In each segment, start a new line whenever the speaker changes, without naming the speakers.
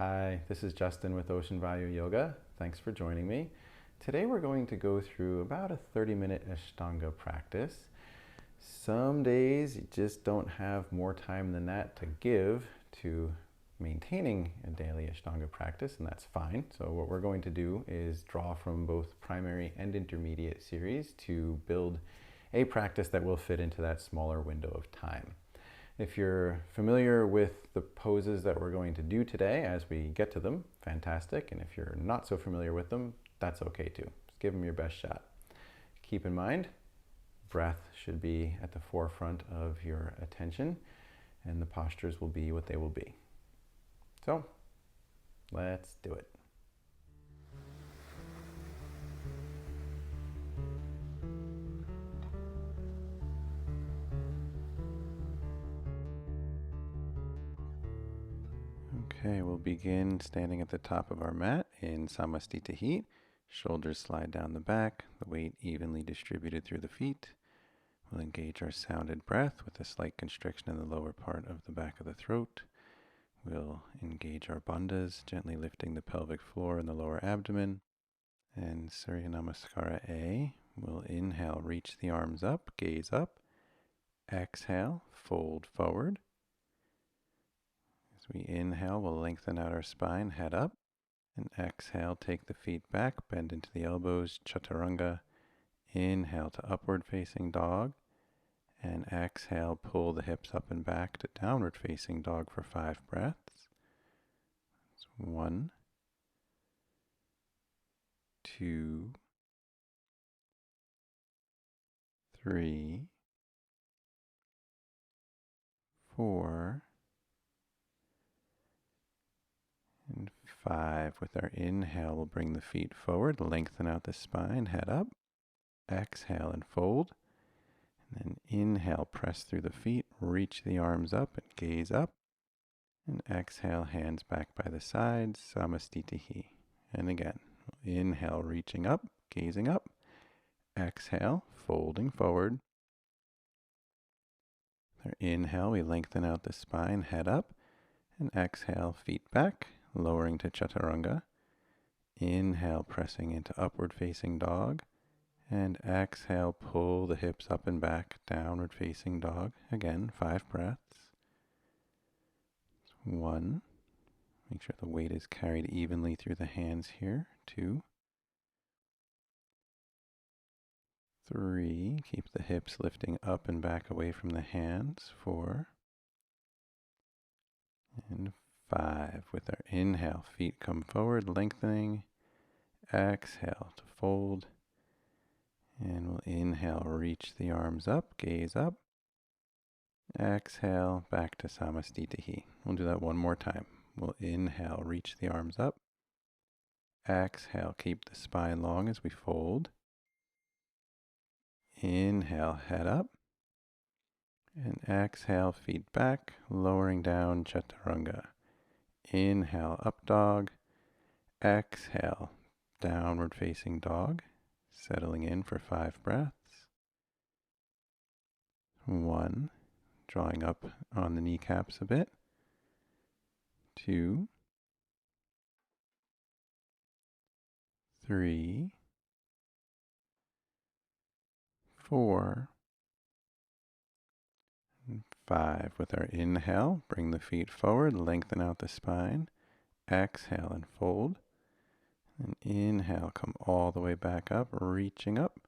Hi, this is Justin with Ocean Vayu Yoga. Thanks for joining me. Today we're going to go through about a 30-minute Ashtanga practice. Some days you just don't have more time than that to give to maintaining a daily Ashtanga practice, and that's fine. So what we're going to do is draw from both primary and intermediate series to build a practice that will fit into that smaller window of time. If you're familiar with the poses that we're going to do today as we get to them, fantastic. And if you're not so familiar with them, that's okay too. Just give them your best shot. Keep in mind, breath should be at the forefront of your attention, and the postures will be what they will be. So, let's do it. Okay, we'll begin standing at the top of our mat in Samastita Heat. Shoulders slide down the back, the weight evenly distributed through the feet. We'll engage our sounded breath with a slight constriction in the lower part of the back of the throat. We'll engage our bandhas, gently lifting the pelvic floor and the lower abdomen. And Surya Namaskar A. We'll inhale, reach the arms up, gaze up. Exhale, fold forward. As we inhale, we'll lengthen out our spine, head up. And exhale, take the feet back, bend into the elbows, chaturanga. Inhale to upward facing dog. And exhale, pull the hips up and back to downward facing dog for 5 breaths. That's 1, 2, 3, 4, and 5. With our inhale, we'll bring the feet forward, lengthen out the spine, head up. Exhale and fold. And then inhale, press through the feet, reach the arms up and gaze up. And exhale, hands back by the sides, Samastita He. And again, inhale, reaching up, gazing up. Exhale, folding forward. Our inhale, we lengthen out the spine, head up. And exhale, feet back, lowering to chaturanga. Inhale, pressing into upward facing dog. And exhale, pull the hips up and back, downward facing dog. Again, 5 breaths. 1. Make sure the weight is carried evenly through the hands here. 2. 3. Keep the hips lifting up and back away from the hands. 4. And 5. With our inhale, feet come forward, lengthening. Exhale to fold. And we'll inhale, reach the arms up, gaze up. Exhale, back to Samastita He. We'll do that one more time. We'll inhale, reach the arms up. Exhale, keep the spine long as we fold. Inhale, head up. And exhale, feet back, lowering down, chaturanga. Inhale, up dog. Exhale, downward facing dog. Settling in for 5 breaths. 1, drawing up on the kneecaps a bit. 2, 3, 4, and 5. With our inhale, bring the feet forward, lengthen out the spine. Exhale and fold. And inhale, come all the way back up, reaching up.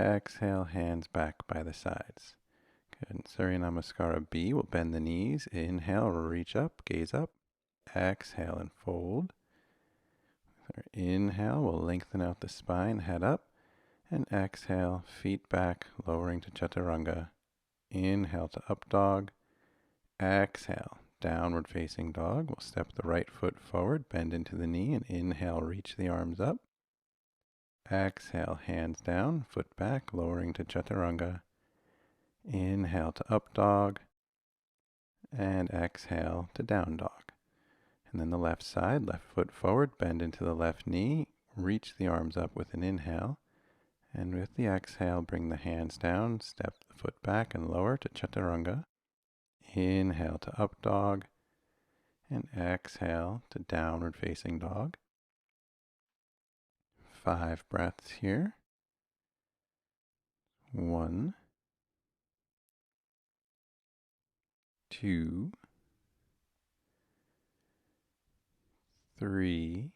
Exhale, hands back by the sides. Good. Surya Namaskar B, we'll bend the knees. Inhale, reach up, gaze up. Exhale and fold. With our inhale, we'll lengthen out the spine, head up. And exhale, feet back, lowering to chaturanga. Inhale to up dog. Exhale, downward facing dog. We'll step the right foot forward, bend into the knee, and inhale, reach the arms up. Exhale, hands down, foot back, lowering to chaturanga. Inhale to up dog. And exhale to down dog. And then the left side, left foot forward, bend into the left knee, reach the arms up with an inhale. And with the exhale, bring the hands down, step the foot back and lower to chaturanga. Inhale to up dog. And exhale to downward facing dog. 5 breaths here. 1, 2, 3,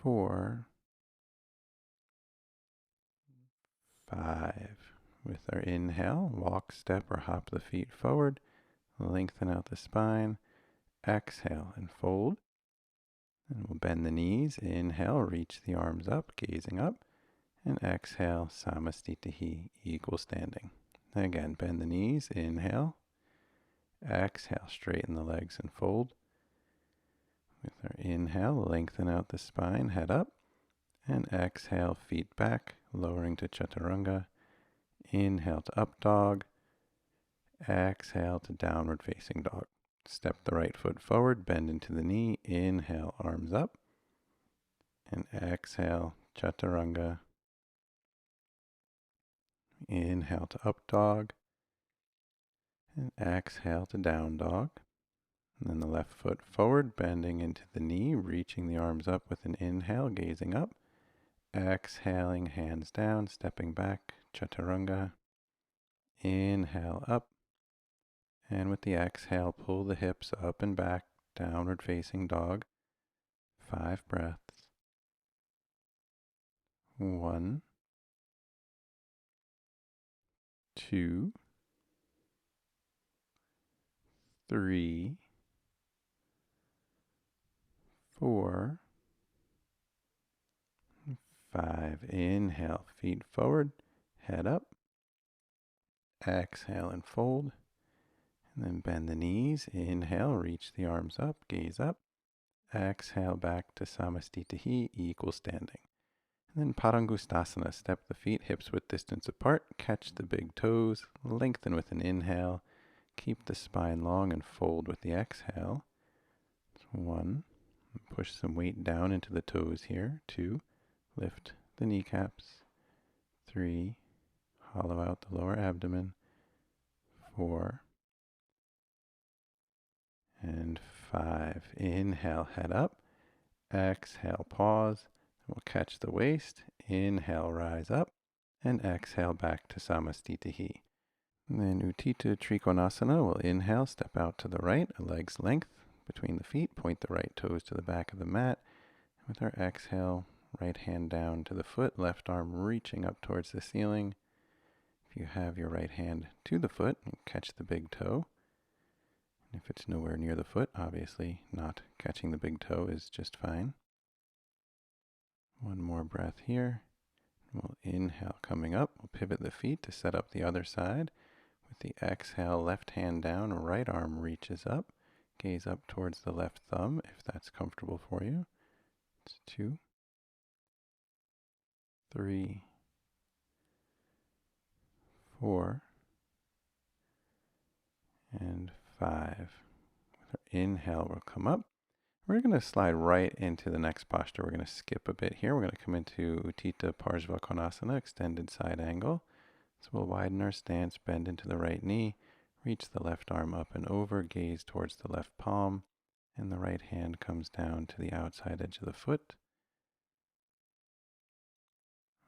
4, 5. With our inhale, walk, step, or hop the feet forward. Lengthen out the spine. Exhale and fold. And we'll bend the knees. Inhale, reach the arms up, gazing up. And exhale, samastitihi, equal standing. Again, bend the knees. Inhale. Exhale, straighten the legs and fold. With our inhale, lengthen out the spine, head up. And exhale, feet back, lowering to chaturanga. Inhale to up dog. Exhale to downward facing dog. Step the right foot forward, bend into the knee. Inhale, arms up. And exhale, chaturanga. Inhale to up dog. And exhale to down dog. And then the left foot forward, bending into the knee, reaching the arms up with an inhale, gazing up. Exhaling, hands down, stepping back, chaturanga. Inhale up. And with the exhale, pull the hips up and back, downward facing dog. 5 breaths. 1, 2, 3, 4, 5. Inhale, feet forward, head up. Exhale and fold. And then bend the knees. Inhale, reach the arms up, gaze up. Exhale back to samastitihi, equal standing. And then Padangustasana, step the feet hips width distance apart, catch the big toes, lengthen with an inhale, keep the spine long and fold with the exhale. 1, push some weight down into the toes here. 2, lift the kneecaps. 3, hollow out the lower abdomen. 4, and 5. Inhale, head up. Exhale, pause. We'll catch the waist. Inhale, rise up. And exhale back to samastitihi. And then Utthita Trikonasana. We'll inhale, step out to the right, a leg's length between the feet. Point the right toes to the back of the mat. With our exhale, right hand down to the foot, left arm reaching up towards the ceiling. If you have your right hand to the foot, catch the big toe. If it's nowhere near the foot, obviously not catching the big toe is just fine. 1 more breath here. We'll inhale coming up. We'll pivot the feet to set up the other side. With the exhale, left hand down, right arm reaches up. Gaze up towards the left thumb if that's comfortable for you. It's 2, 3, 4, and 5. With our inhale, we'll come up. We're going to slide right into the next posture. We're going to skip a bit here. We're going to come into Utthita Parshva Konasana, extended side angle. So we'll widen our stance, bend into the right knee, reach the left arm up and over, gaze towards the left palm, and the right hand comes down to the outside edge of the foot.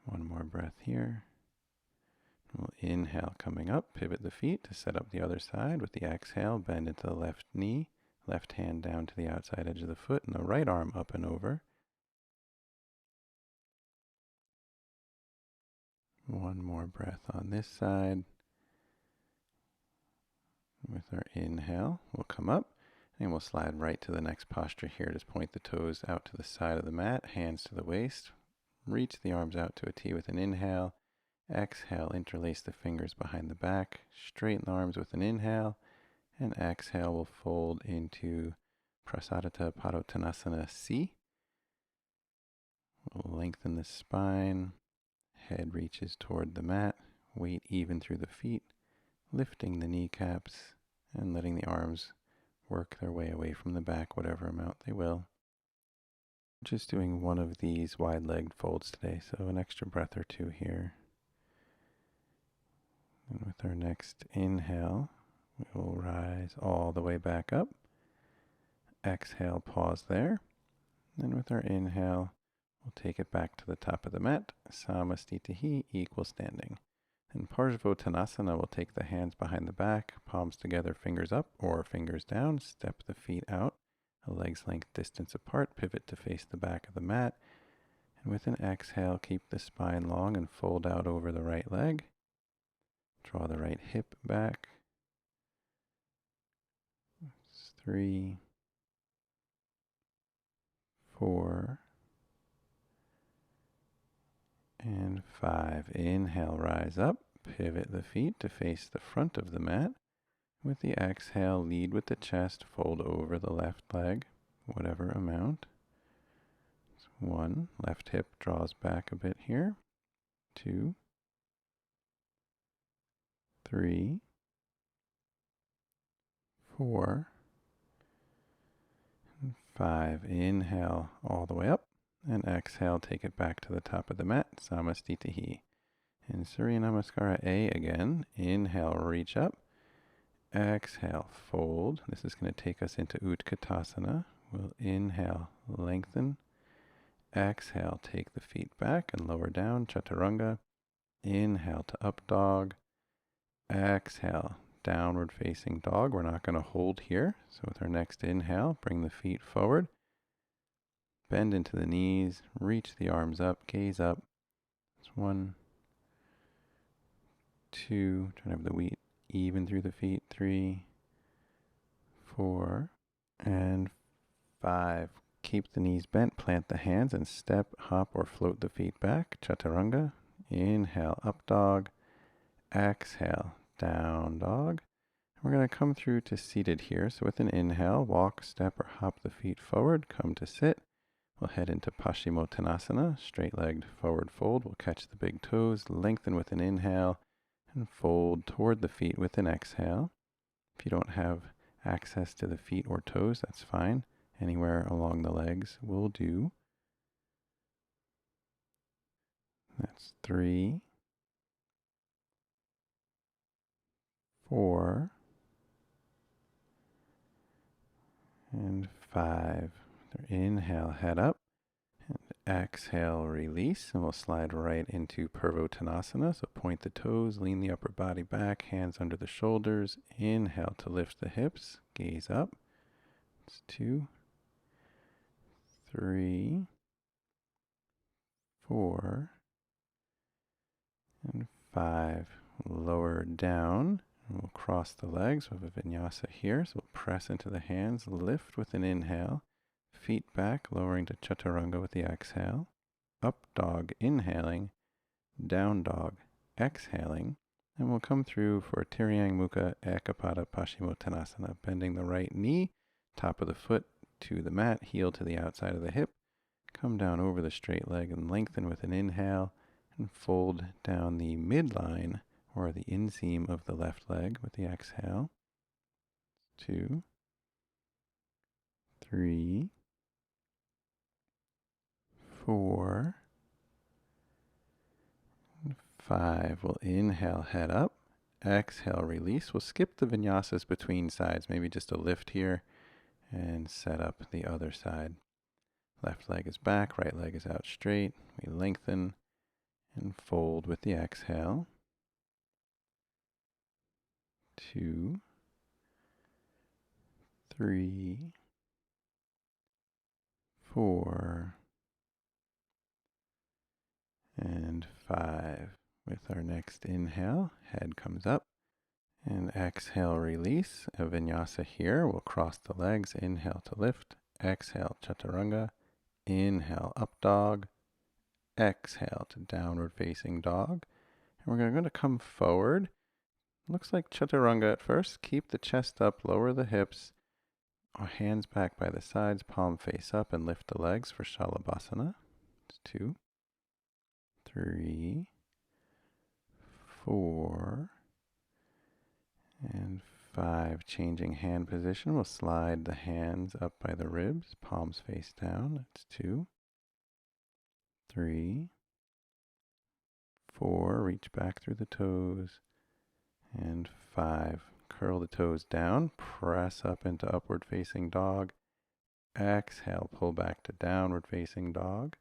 1 more breath here. We'll inhale coming up, pivot the feet to set up the other side. With the exhale, bend into the left knee, left hand down to the outside edge of the foot, and the right arm up and over. 1 more breath on this side. With our inhale, we'll come up and we'll slide right to the next posture here. Just point the toes out to the side of the mat, hands to the waist. Reach the arms out to a T with an inhale. Exhale, interlace the fingers behind the back. Straighten the arms with an inhale. And exhale, we'll fold into Prasarita Padottanasana C. We'll lengthen the spine. Head reaches toward the mat. Weight even through the feet. Lifting the kneecaps and letting the arms work their way away from the back, whatever amount they will. Just doing one of these wide-legged folds today, so an extra breath or 2 here. And with our next inhale, We'll rise all the way back up. Exhale, pause there. Then with our inhale, we'll take it back to the top of the mat. Samastitihi, equal standing. In Parsvottanasana, we'll take the hands behind the back, palms together, fingers up or fingers down. Step the feet out, a leg's length distance apart. Pivot to face the back of the mat. And with an exhale, keep the spine long and fold out over the right leg. Draw the right hip back. 3, 4, and 5. Inhale, rise up. Pivot the feet to face the front of the mat. With the exhale, lead with the chest. Fold over the left leg, whatever amount. 1. Left hip draws back a bit here. 2, 3, 4, and 5. Inhale all the way up. And exhale, take it back to the top of the mat. Samastitihi. In Surya Namaskar A again. Inhale, reach up. Exhale, fold. This is going to take us into Utkatasana. We'll inhale, lengthen. Exhale, take the feet back and lower down, Chaturanga. Inhale to up dog. Exhale, downward facing dog. We're not going to hold here. So with our next inhale, bring the feet forward. Bend into the knees, reach the arms up, gaze up. It's 1, 2, try to have the weight even through the feet. 3, 4, and 5. Keep the knees bent, plant the hands, and step, hop, or float the feet back. Chaturanga. Inhale, up dog. Exhale, down dog. We're going to come through to seated here. So with an inhale, walk, step, or hop the feet forward. Come to sit. We'll head into Paschimottanasana, straight-legged forward fold. We'll catch the big toes, lengthen with an inhale, and fold toward the feet with an exhale. If you don't have access to the feet or toes, that's fine. Anywhere along the legs will do. That's 3, 4, and 5. Inhale, head up. And exhale, release. And we'll slide right into Purvottanasana. So point the toes, lean the upper body back, hands under the shoulders. Inhale to lift the hips. Gaze up. It's 2, 3, 4, and 5. Lower down. And we'll cross the legs. We have a vinyasa here. So we'll press into the hands. Lift with an inhale. Feet back, lowering to Chaturanga with the exhale. Up dog, inhaling. Down dog, exhaling. And we'll come through for Tiryang Mukha Ekapada Paschimottanasana. Bending the right knee, top of the foot to the mat, heel to the outside of the hip. Come down over the straight leg and lengthen with an inhale. And fold down the midline or the inseam of the left leg with the exhale. 2, 3, 4, and 5. We'll inhale, head up. Exhale, release. We'll skip the vinyasas between sides. Maybe just a lift here and set up the other side. Left leg is back, right leg is out straight. We lengthen and fold with the exhale. 2, 3, 4, and 5. With our next inhale, head comes up. And exhale, release. A vinyasa here. We'll cross the legs. Inhale to lift. Exhale, Chaturanga. Inhale, up dog. Exhale to downward facing dog. And we're going to come forward. Looks like Chaturanga at first. Keep the chest up, lower the hips. Our hands back by the sides, palm face up, and lift the legs for Shalabhasana. It's 2, 3, 4, and 5. Changing hand position. We'll slide the hands up by the ribs, palms face down. That's 2, 3, 4. Reach back through the toes. And 5. curl the toes down, press up into upward facing dog. Exhale, pull back to downward facing dog.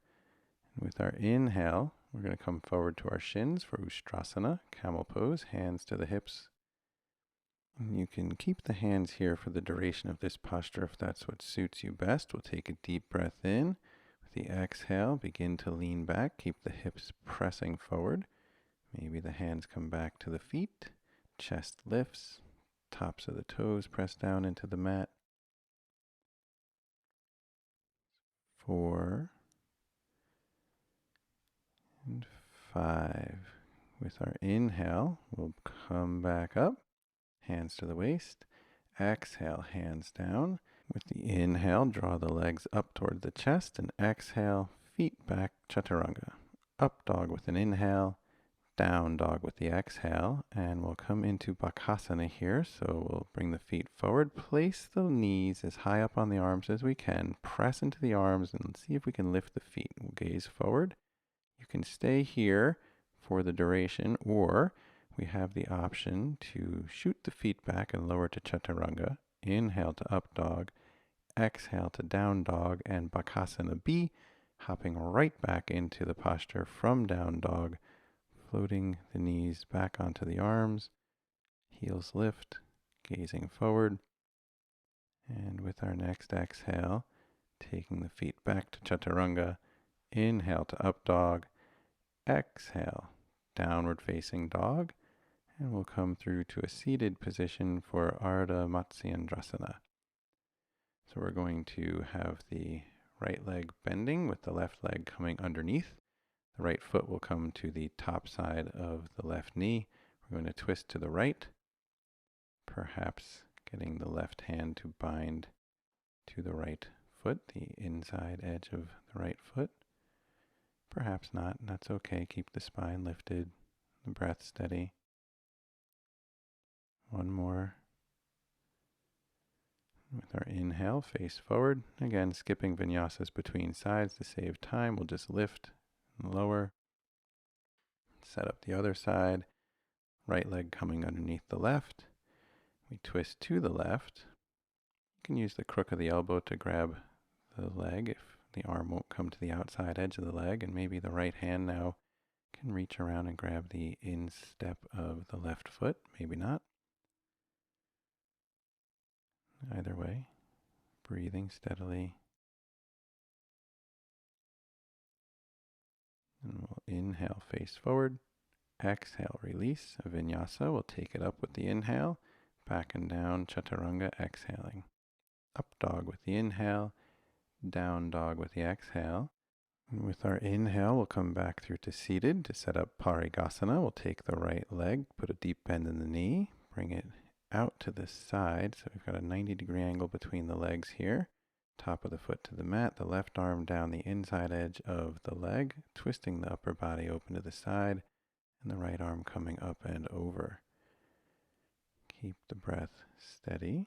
And with our inhale, we're going to come forward to our shins for Ustrasana, camel pose, hands to the hips. And you can keep the hands here for the duration of this posture if that's what suits you best. We'll take a deep breath in. With the exhale, begin to lean back. Keep the hips pressing forward. Maybe the hands come back to the feet. Chest lifts. Tops of the toes press down into the mat. 4 and 5. With our inhale, we'll come back up. Hands to the waist. Exhale, hands down. With the inhale, draw the legs up toward the chest, and exhale, feet back, chaturanga. Up dog with an inhale, down dog with the exhale, and we'll come into bakasana here. So we'll bring the feet forward, place the knees as high up on the arms as we can, press into the arms, and see if we can lift the feet. We'll gaze forward. You can stay here for the duration, or we have the option to shoot the feet back and lower to chaturanga. Inhale to up dog, exhale to down dog, and Bakasana B, hopping right back into the posture from down dog, floating the knees back onto the arms, heels lift, gazing forward. And with our next exhale, taking the feet back to chaturanga, inhale to up dog, exhale, downward facing dog, and we'll come through to a seated position for Ardha Matsyendrasana. So we're going to have the right leg bending with the left leg coming underneath. The right foot will come to the top side of the left knee. We're going to twist to the right, perhaps getting the left hand to bind to the right foot, the inside edge of the right foot. Perhaps not, and that's okay. Keep the spine lifted, the breath steady. One more. With our inhale, face forward. Again, skipping vinyasas between sides to save time. We'll just lift and lower. Set up the other side. Right leg coming underneath the left. We twist to the left. You can use the crook of the elbow to grab the leg if the arm won't come to the outside edge of the leg. And maybe the right hand now can reach around and grab the instep of the left foot. Maybe not. Either way, breathing steadily. And we'll inhale, face forward. Exhale, release. A vinyasa. We'll take it up with the inhale. Back and down, chaturanga, exhaling. Up dog with the inhale. Down dog with the exhale. And with our inhale, we'll come back through to seated to set up parigasana. We'll take the right leg, put a deep bend in the knee, bring it out to the side. So we've got a 90-degree angle between the legs here. Top of the foot to the mat, the left arm down the inside edge of the leg, twisting the upper body open to the side, and the right arm coming up and over. Keep the breath steady.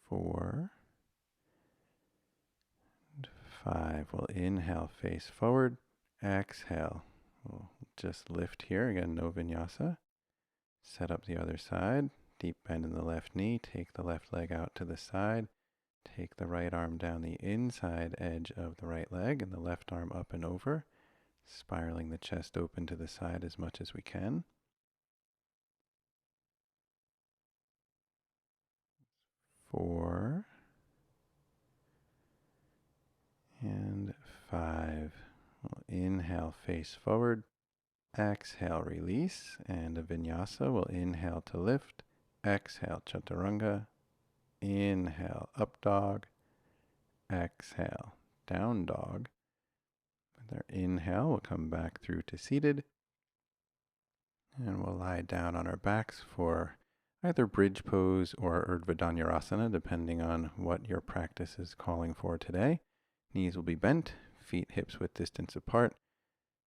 4 and 5. We'll inhale, face forward. Exhale. We'll just lift here. Again, no vinyasa. Set up the other side. Deep bend in the left knee. Take the left leg out to the side. Take the right arm down the inside edge of the right leg and the left arm up and over. Spiraling the chest open to the side as much as we can. 4 and 5. We'll inhale, face forward. Exhale, release, and a vinyasa. We'll inhale to lift. Exhale, chaturanga. Inhale, up dog. Exhale, down dog. With our inhale, we'll come back through to seated. And we'll lie down on our backs for either bridge pose or Urdhva Dhanurasana, depending on what your practice is calling for today. Knees will be bent, feet hips width distance apart.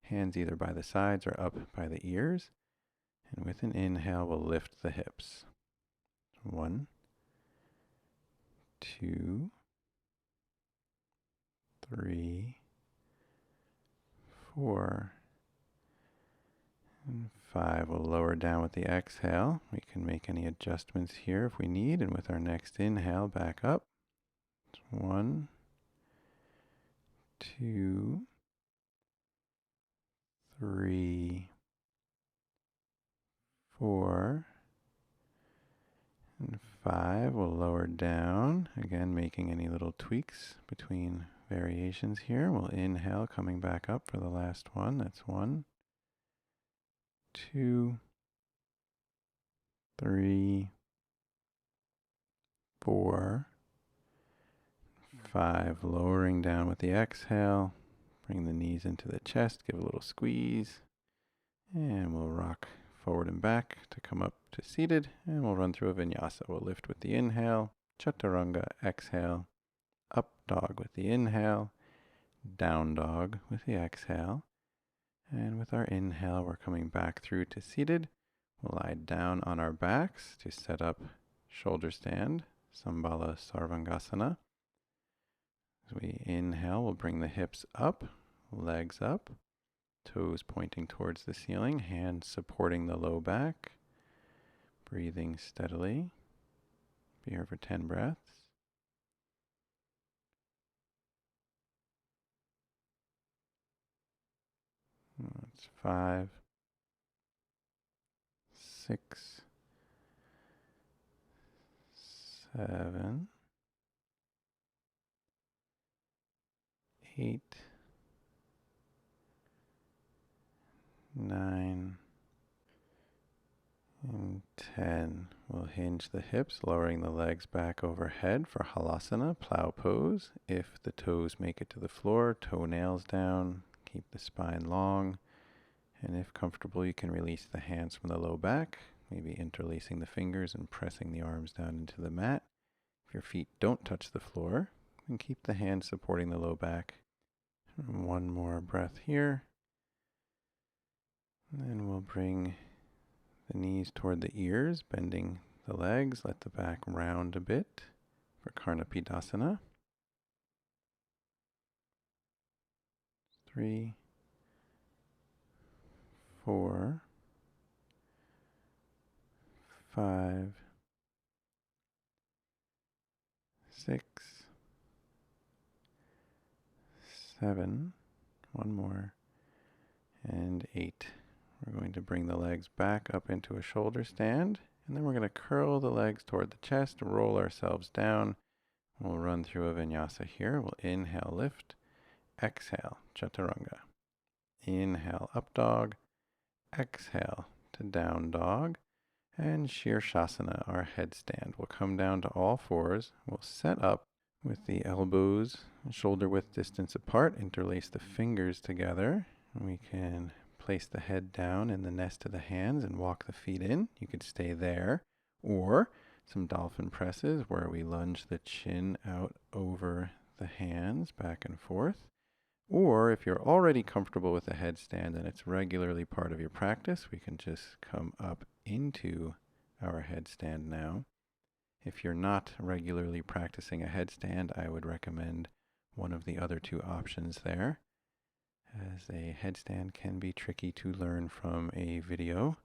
Hands either by the sides or up by the ears. And with an inhale, we'll lift the hips. 1, 2, 3, 4, and 5, we'll lower down with the exhale. We can make any adjustments here if we need. And with our next inhale, back up. 1, 2, 3, 4, and 5. We'll lower down. Again, making any little tweaks between variations here. We'll inhale, coming back up for the last one. That's 1, 2, 3, 4, 5. Lowering down with the exhale. Bring the knees into the chest. Give a little squeeze. And we'll rock forward and back to come up to seated. And we'll run through a vinyasa. We'll lift with the inhale. Chaturanga, exhale. Up dog with the inhale. Down dog with the exhale. And with our inhale, we're coming back through to seated. We'll lie down on our backs to set up shoulder stand, Sambala Sarvangasana. As we inhale, we'll bring the hips up, legs up, toes pointing towards the ceiling, hands supporting the low back. Breathing steadily. Be here for 10 breaths. That's 5, 6, 7, 8, 9, and 10. We'll hinge the hips, lowering the legs back overhead for Halasana, plow pose. If the toes make it to the floor, toenails down. Keep the spine long. And if comfortable, you can release the hands from the low back, maybe interlacing the fingers and pressing the arms down into the mat. If your feet don't touch the floor, then keep the hands supporting the low back. And one more breath here. And then we'll bring the knees toward the ears, bending the legs. Let the back round a bit for Karnapidasana. 3, 4, 5, 6, 7, one more, and 8. We're going to bring the legs back up into a shoulder stand, and then we're going to curl the legs toward the chest, roll ourselves down. We'll run through a vinyasa here. We'll inhale, lift, exhale, chaturanga. Inhale, up dog, exhale to down dog, and Shirshasana, our headstand. We'll come down to all fours. We'll set up with the elbows shoulder width distance apart, interlace the fingers together. We can place the head down in the nest of the hands and walk the feet in. You could stay there, or some dolphin presses where we lunge the chin out over the hands back and forth. Or if you're already comfortable with a headstand and it's regularly part of your practice, we can just come up into our headstand now. If you're not regularly practicing a headstand, I would recommend one of the other two options there, as a headstand can be tricky to learn from a video.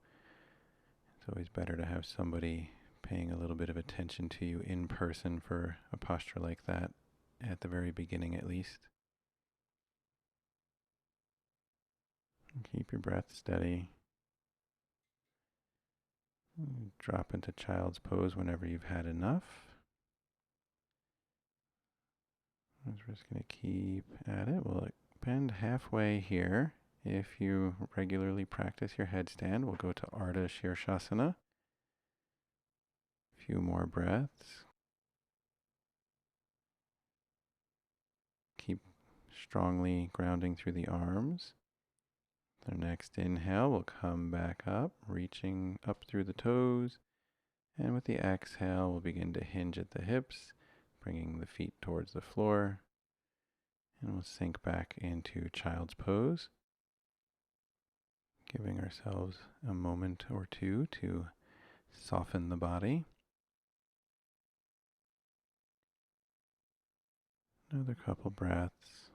It's always better to have somebody paying a little bit of attention to you in person for a posture like that, at the very beginning at least. Keep your breath steady. Drop into child's pose whenever you've had enough. We're just going to keep at it. We'll bend halfway here. If you regularly practice your headstand, we'll go to Ardha Shirshasana. A few more breaths. Keep strongly grounding through the arms. The next inhale, we'll come back up, reaching up through the toes. And with the exhale, we'll begin to hinge at the hips, bringing the feet towards the floor. And we'll sink back into child's pose, giving ourselves a moment or two to soften the body. Another couple breaths.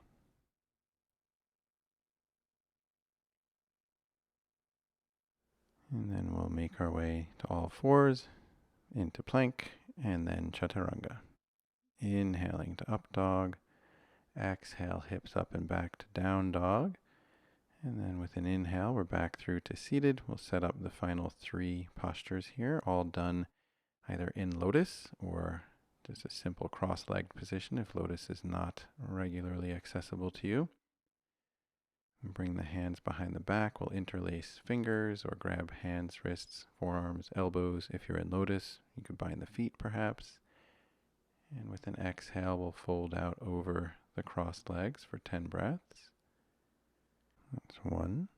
And then we'll make our way to all fours, into plank, and then chaturanga. Inhaling to up dog. Exhale, hips up and back to down dog. And then with an inhale, we're back through to seated. We'll set up the final 3 postures here, all done either in lotus or just a simple cross-legged position if lotus is not regularly accessible to you. And bring the hands behind the back. We'll interlace fingers or grab hands, wrists, forearms, elbows. If you're in lotus, you could bind the feet perhaps. And with an exhale, we'll fold out over the crossed legs for 10 breaths. That's 1,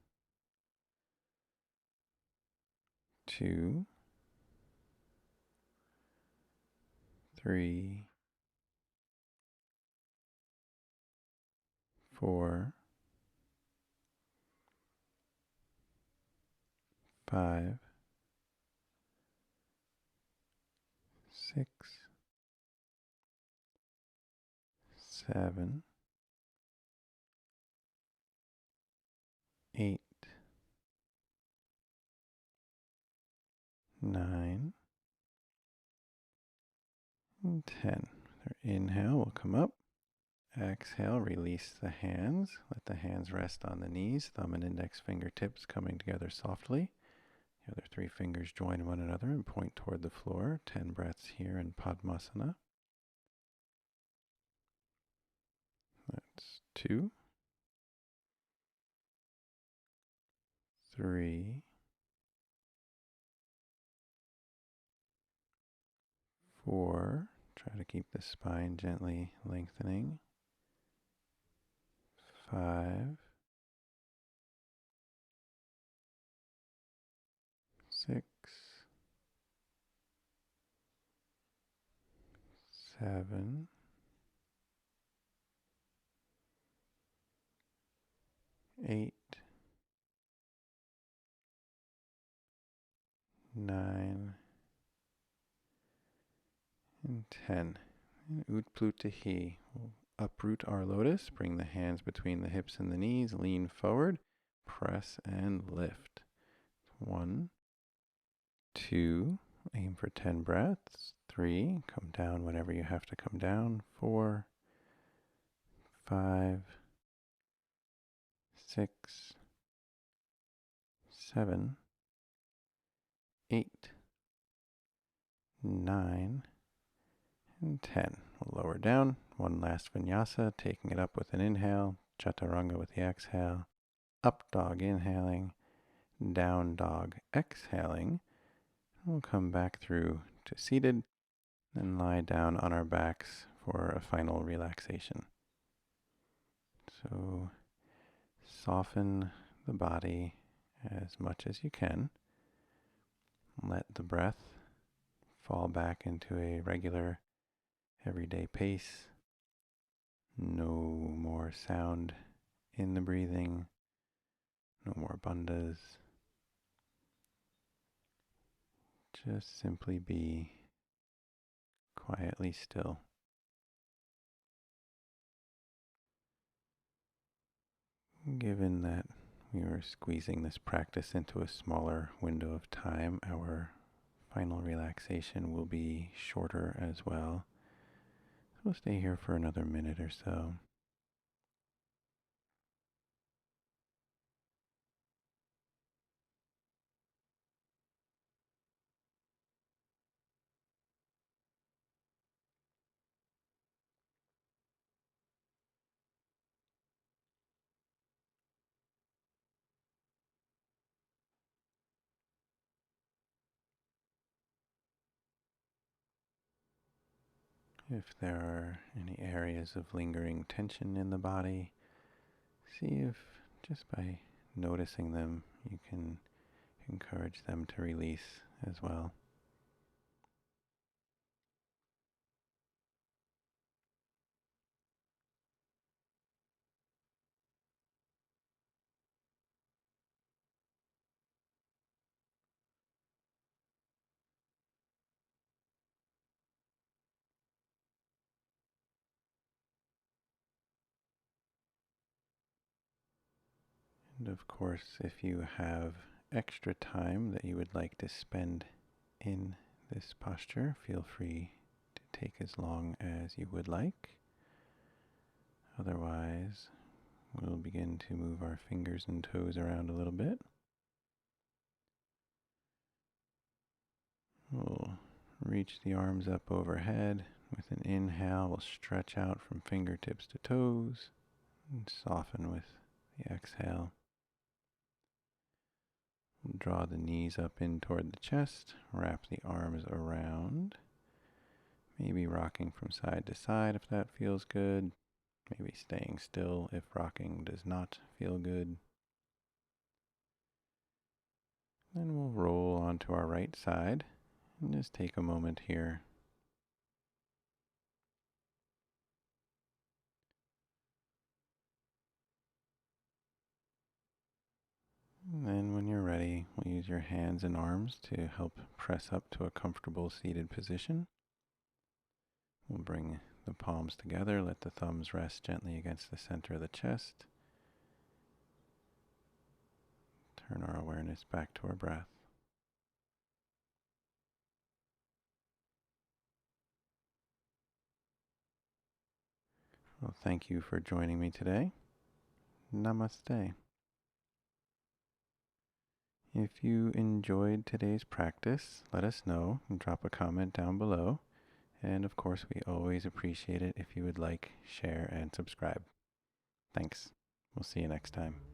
2, 3, 4, 5, 6, 7, 8, 9, and 10. With our inhale, we'll come up. Exhale, release the hands. Let the hands rest on the knees, thumb and index fingertips coming together softly. The other 3 fingers join one another and point toward the floor. 10 breaths here in Padmasana. That's 2, 3, 4. Try to keep the spine gently lengthening. 5, 6, 7, 8, 9, and 10. And Utplutahi. We'll uproot our lotus, bring the hands between the hips and the knees, lean forward, press and lift. 1, 2, aim for 10 breaths. 3, come down whenever you have to come down. 4, 5, 6, 7, 8, 9, and 10. We'll lower down. One last vinyasa, taking it up with an inhale, chaturanga with the exhale, up dog inhaling, down dog exhaling. We'll come back through to seated, then lie down on our backs for a final relaxation. So soften the body as much as you can. Let the breath fall back into a regular, everyday pace. No more sound in the breathing. No more bandhas. Just simply be quietly still. Given that we are squeezing this practice into a smaller window of time, our final relaxation will be shorter as well. So we'll stay here for another minute or so. If there are any areas of lingering tension in the body, see if just by noticing them you can encourage them to release as well. And of course, if you have extra time that you would like to spend in this posture, feel free to take as long as you would like. Otherwise, we'll begin to move our fingers and toes around a little bit. We'll reach the arms up overhead. With an inhale, we'll stretch out from fingertips to toes and soften with the exhale. We'll draw the knees up in toward the chest, wrap the arms around, maybe rocking from side to side if that feels good, maybe staying still if rocking does not feel good. Then we'll roll onto our right side and just take a moment here. And then when you're ready, we'll use your hands and arms to help press up to a comfortable seated position. We'll bring the palms together, let the thumbs rest gently against the center of the chest. Turn our awareness back to our breath. Well, thank you for joining me today. Namaste. If you enjoyed today's practice, let us know and drop a comment down below. And of course, we always appreciate it if you would like, share, and subscribe. Thanks. We'll see you next time.